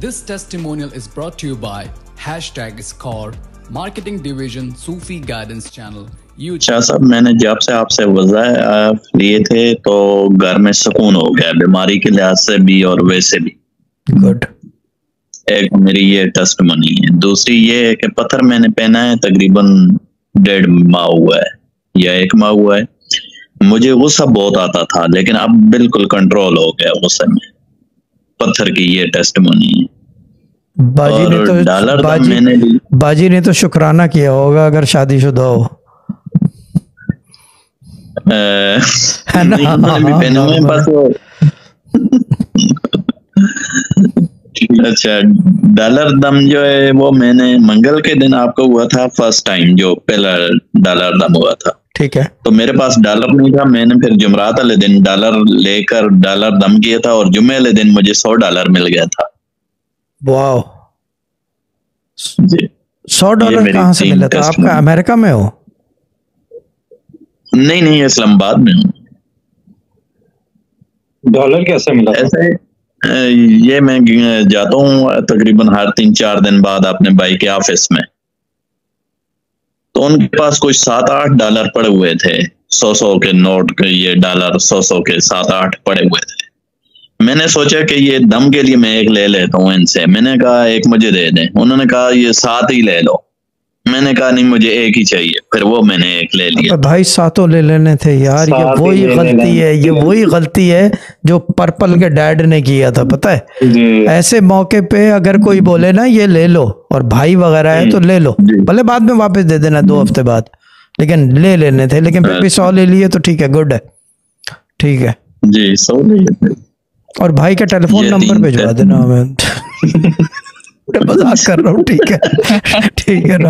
This testimonial is brought to you by #Score Marketing Division Sufi Guidance Channel. Shah साहब, मैंने जब से आपसे वज़ाइफ लिए थे तो घर में सुकून हो गया, बीमारी के लिहाज से भी और वैसे भी। गुड। एक मेरी ये टेस्टिमोनी है। दूसरी ये है कि पत्थर मैंने पहना है तकरीबन 1.5 माह हुआ है या 1 माह हुआ है। मुझे गुस्सा बहुत आता था लेकिन अब बिल्कुल कंट्रोल हो गया गुस्से में। पत्थर की ये टेस्टिमोनी है। बाजी ने तो शुक्राना किया होगा अगर शादीशुदा हो। है ना? अच्छा, डॉलर दम जो है वो मैंने मंगल के दिन आपको हुआ था फर्स्ट टाइम, जो पहला डॉलर दम हुआ था। ठीक है। तो मेरे पास डॉलर नहीं था, मैंने फिर जुमरात वाले दिन डॉलर लेकर डॉलर दम किया था और जुम्मे वाले दिन मुझे $100 मिल गया था। वाह, $100 कहाँ से मिला था? आपका अमेरिका में हो? नहीं, इस्लामाबाद में हूँ। डॉलर कैसे मिला? ऐसे ये मैं जाता हूँ तकरीबन हर 3-4 दिन बाद अपने भाई के ऑफिस में, तो उनके पास कुछ $7-8 पड़े हुए थे। 100 के नोट के, ये डॉलर 100 के 7-8 पड़े हुए थे। मैंने सोचा कि ये दम के लिए मैं एक ले लेता हूँ इनसे। मैंने कहा एक मुझे दे दें। उन्होंने कहा ये 7 ही ले लो। मैंने कहा नहीं, मुझे एक ही चाहिए। फिर वो मैंने एक ले लिया। भाई 7 ले लेने थे यार। ये वही गलती है, ये वही गलती है जो पर्पल के डैड ने किया था, पता है? ऐसे मौके पे अगर कोई बोले ना ये ले लो और भाई वगैरह है तो ले लो, भले बाद में वापस दे देना 2 हफ्ते बाद, लेकिन ले लेने थे। लेकिन फिर भी 100 ले लिए तो ठीक है, गुड है, ठीक है जी। 100 ले लिए। और भाई का टेलीफोन नंबर भिजवा देना हमें। मजाक कर रहा हूँ, ठीक है, ठीक है ना।